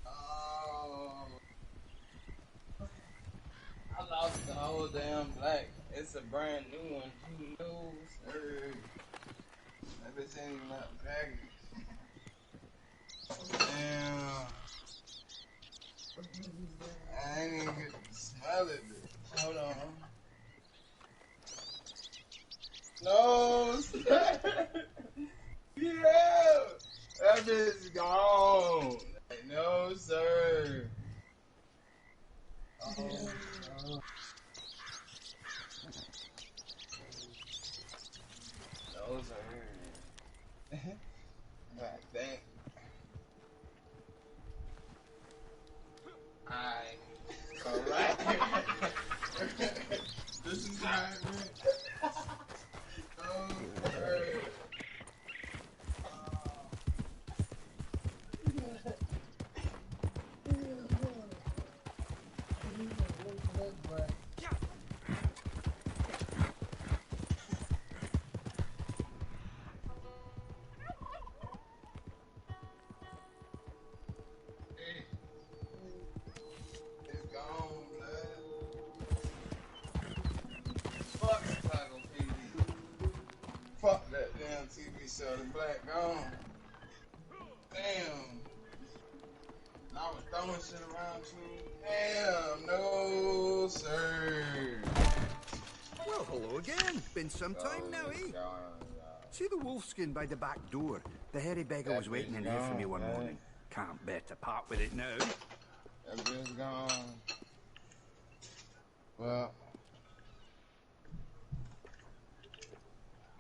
Oh. I lost the whole damn black. It's a brand new one. No, sir. That bitch ain't even that baggy. Damn. I ain't even get to smell it, bitch. Hold on. No, sir. Yeah. That bitch gone. No, sir. Oh. Those are God dang. Alright. This is how it went. Oh, sorry. Damn, TV show, the black gone. Damn. And I was throwing shit around too. Damn, no, sir. Well, hello again. Been some time now, eh? See the wolfskin by the back door? The hairy beggar was waiting in here for me one morning. Can't bear to part with it now. That bitch gone. Well,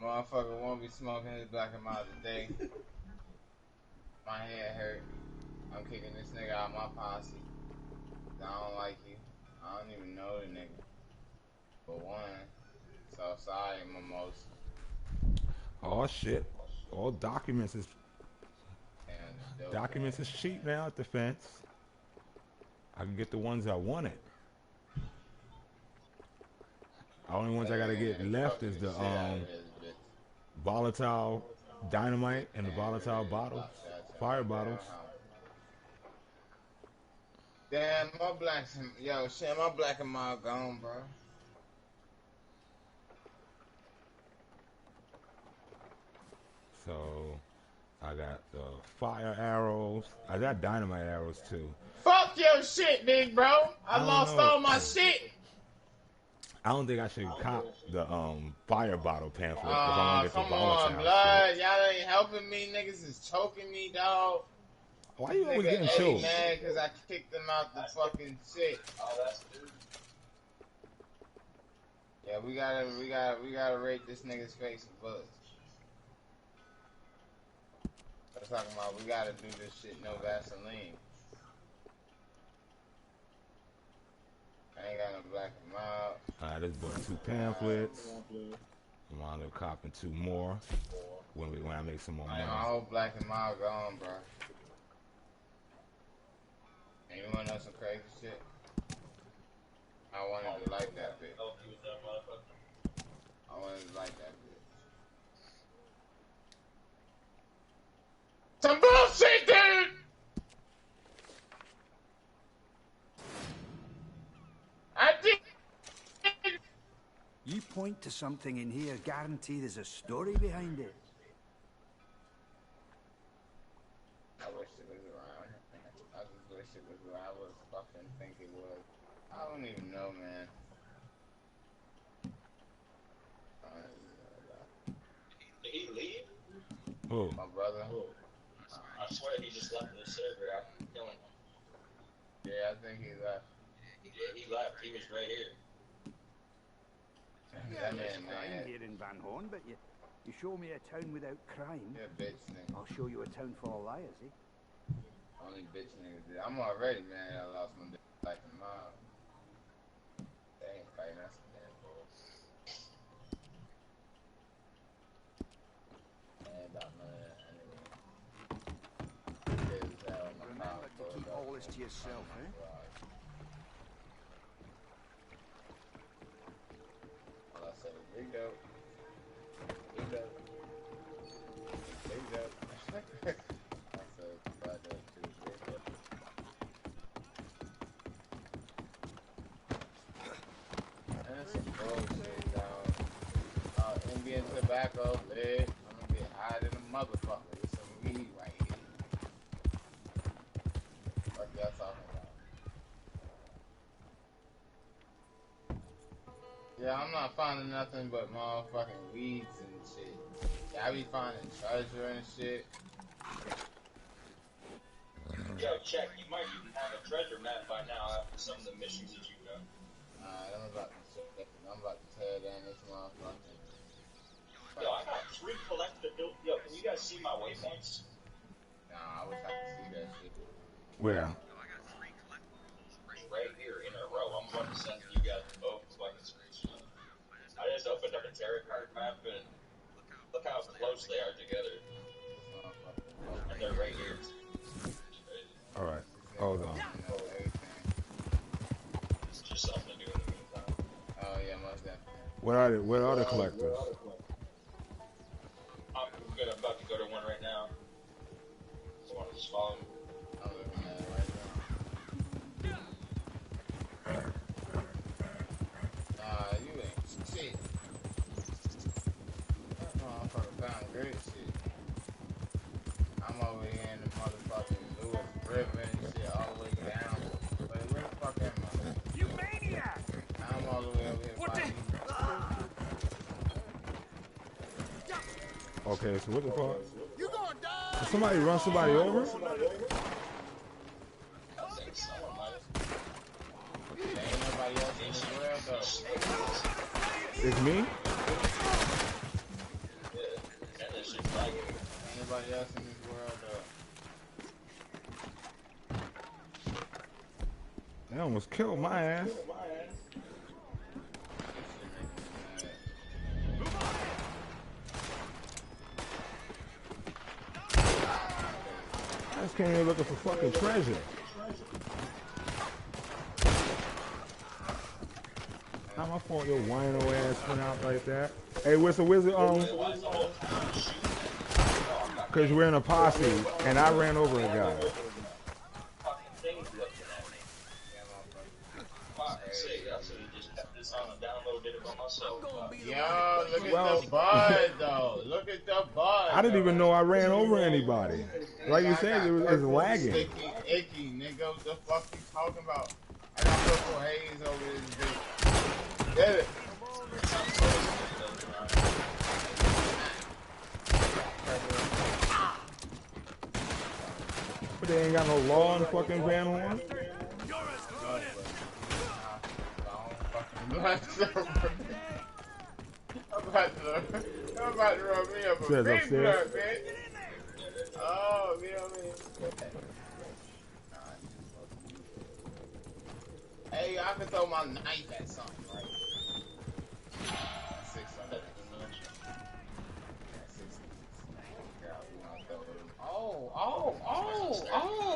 motherfucker won't be smoking his black and mild today. My head hurt. I'm kicking this nigga out of my posse. I don't like you. I don't even know the nigga. For one. So sorry, Mimosa. Oh shit. All documents is cheap now at the fence. I can get the ones I wanted. The only ones I gotta get left is the volatile dynamite and the volatile bottles, fire bottles. Damn, my black and mild gone, bro. So I got the fire arrows. I got dynamite arrows too. Fuck your shit, big bro. I lost all my shit. I don't think I should cop the fire bottle pamphlet if I Oh, want to get the come volatile on, blood. shit. Y'all ain't helping me. Niggas is choking me, dog. Why you always Nigga getting Eddie choked? mad because I kicked him out the fucking shit. Oh, that's good. Yeah, we gotta rake this nigga's face with bullets. I'm talking about we gotta do this shit no Vaseline. I ain't got no black and mild. I just bought 2 pamphlets. I'm on to copping 2 more when I make some more money. My whole black and mild gone, bro. And you wanna know some crazy shit? I wanted to like that bitch. I wanted to like that bitch. Some bullshit, dude! I did. You point to something in here, guarantee there's a story behind it. I wish it was around. I just wish it was where I was fucking think it was. I don't even know, man. Did he leave? Who? My brother. I swear he just left the server after killing him. Yeah, I think he left. Yeah, he left. He was right here. That man, There's crime man. here in Van Horn, but you show me a town without crime, Yeah, bitch nigga. I'll show you a town full of liars, eh? Only bitch niggas did. I'm already mad I lost my black and mild. They ain't fighting us damn bull. Ain't about none of that anyway. Remember to keep all this to yourself, eh? All I said was big dope. Big dope. Big dope. I said bad dope too. Big dope. And that's some bullshit, dog. Indian tobacco, lit. I'm gonna get high than a motherfucker with some weed right here. What y'all talking about? Yeah, I'm not finding nothing but motherfucking weeds and shit. Yeah, I be finding treasure and shit. Yo, check. You might even have a treasure map by now after some of the missions that you've done. I'm about to tear down this motherfucker. Yo, I got 3 collectible. Yo, can you guys see my waypoints? Nah, I wish I could see that shit. Where? Right here in a row. I'm going to send you guys both fucking screenshots. I just opened up a tarot card map and look how close they are together. And they're right here. All right. Hold on. It's just something to do in the meantime. Oh yeah, most definitely. What are the collectors? I'm good. I'm about to go to one right now. So I just follow me. I'm looking at it right now. Nah, you ain't shit. That motherfucker found girl crib shit. I'm over here in the motherfucking Lewis River and shit all the way down. Wait, where the fuck am I? You maniac! I'm all the way over here fighting. Okay, so what the fuck? You gonna die! Did somebody run somebody over? I think someone might have. There ain't nobody else in this world though. It's me? Anybody else in this world though? They almost killed my ass. I just came here looking for fucking treasure. Not my fault your wino ass went out like that. Hey, where's the wizard? Cause we're in a posse and I ran over a guy. Yo, look at the bud though. Look at the bud. I didn't even know I ran over anybody. Like you said, it was lagging. Sticky, icky, nigga. What the fuck you talking about? I got purple haze over this bitch. Get it. But they ain't got no law in the fucking Van Horn. I'm about to run me up a Says big upstairs. blood, bitch. Oh, you know what I mean? Hey, I can throw my knife at something, right? 600. Oh,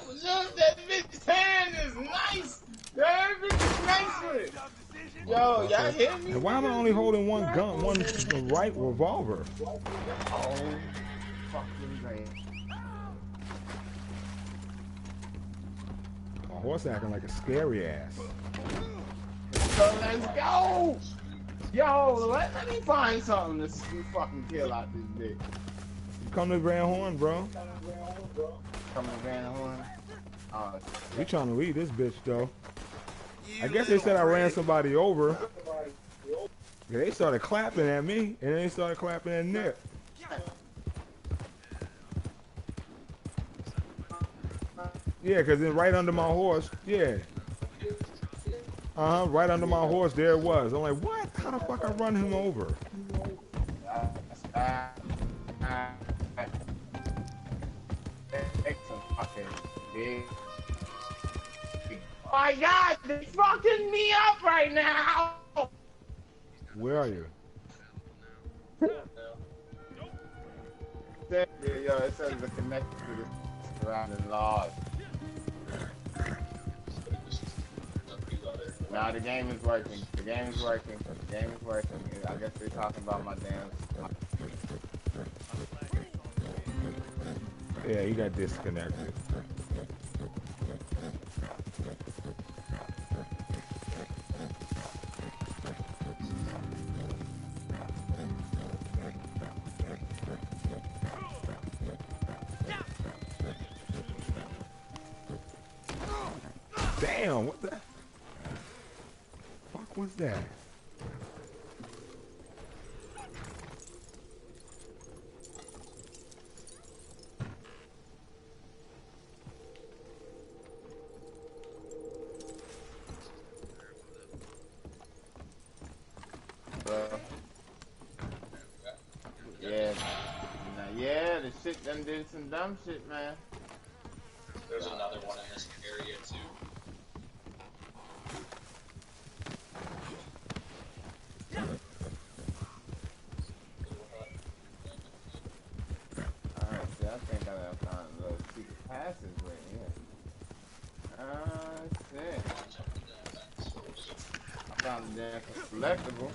look, that bitch's hand is nice. That bitch is nice with it. Yo, y'all hear me? And why am I only holding one gun, one right revolver? Oh, fucking great. My horse acting like a scary ass. So let's go. Yo, let me find something to fucking kill out this bitch. Come to Van Horn, bro. Come to Van Horn. We trying to leave this bitch though. I guess they said I ran somebody over. Yeah, they started clapping at me, and then they started clapping at Nick. Yeah, cause then right under my horse, yeah. Right under my horse, there it was. I'm like, what? How the fuck I run him over? Oh my God, they're fucking me up right now. Where are you? Yo, it says it's connected to the surrounding laws. Nah, the game is working. The game is working. The game is working. I guess they're talking about my damn. Yeah, he got disconnected. Damn, what the fuck was that? Yeah, the shit done did some dumb shit, man. There's another one in this area too. Alright, see, I think I found a little secret passage right here. Shit. I found the damn collectible.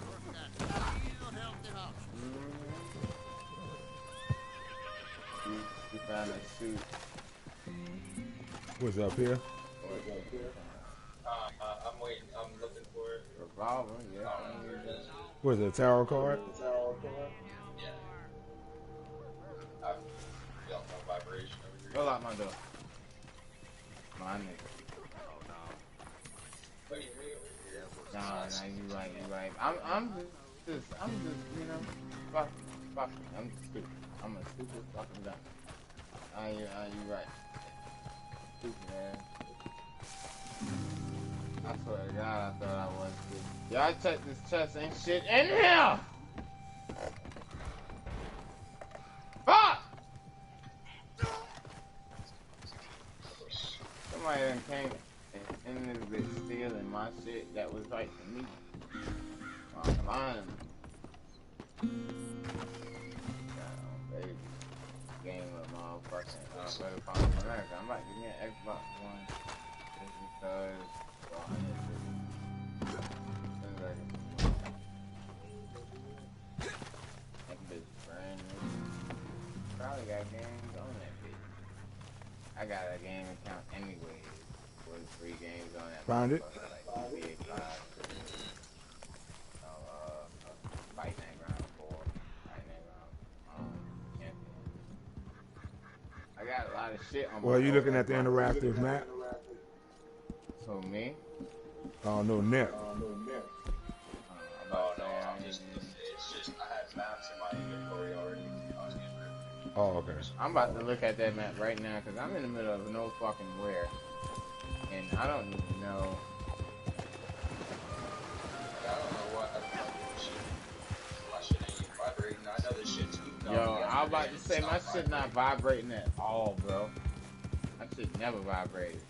You found a suit. What's up here? I'm waiting. I'm looking for it. Revolver, yeah. What is it, a tarot card? Yeah. Go lock my door. My nigga. Nah, you right. I'm just, you know, fuck. I'm stupid. I'm a stupid fucking dumb. You right. Stupid, man. I swear to God, I thought I was stupid. Y'all check this chest, ain't shit in here! Fuck! Somebody done came in this bitch stealing my shit that was right for me. I'm lying. Baby. Game of motherfucking Better Find America. I'm about to give me an Xbox One just because that bitch brand new. Probably got games on that bitch. I got a game account anyway. With free games on that. Found it? Like GTA 5. Fight Night Round 4. Fight Night Round Champion. I got a lot of shit on my Well, you looking at the interactive map? So me? Oh, no, Nip. It's just I have maps in my inventory already. Oh, okay. I'm about to look at that map right now because I'm in the middle of no fucking where. And I don't even know. I don't know what. My shit ain't vibrating. I know this shit too. Yo, I was about to say my shit not vibrating at all, bro. My shit never vibrated.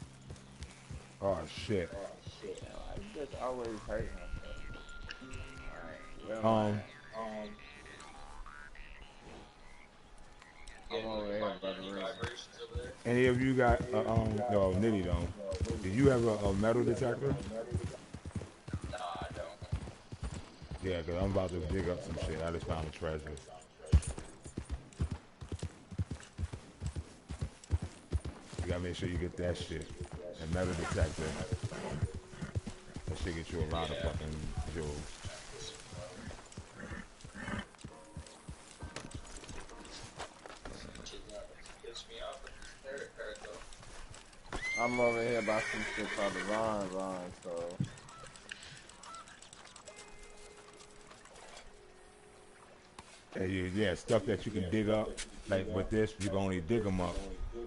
Oh, shit. I just always hurt myself. Alright, I'm over here, brother. Any of you got, no, Niddy don't. Do you have a metal detector? Nah, I don't. Yeah, because I'm about to dig up some shit. I just found a treasure. You gotta make sure you get that shit. A metal detector. That shit get you a lot of fucking jewels. I'm over here about some shit called the Ron, so. Yeah, stuff that you can dig up. Like with this, you can only dig them up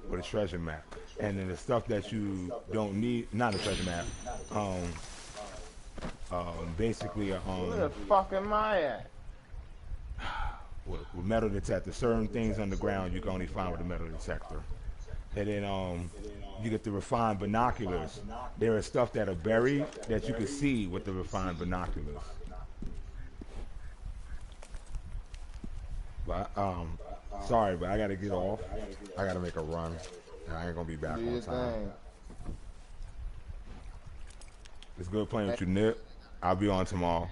with a treasure map. And then the stuff that you don't need, not a treasure map, basically where the fuck am I at? With metal detector, certain things underground you can only find with a metal detector. And then you get the refined binoculars. There is stuff that are buried that you can see with the refined binoculars. But sorry, but I gotta get off. I gotta make a run. I ain't gonna be back on time. It's good playing with you, Nip. I'll be on tomorrow.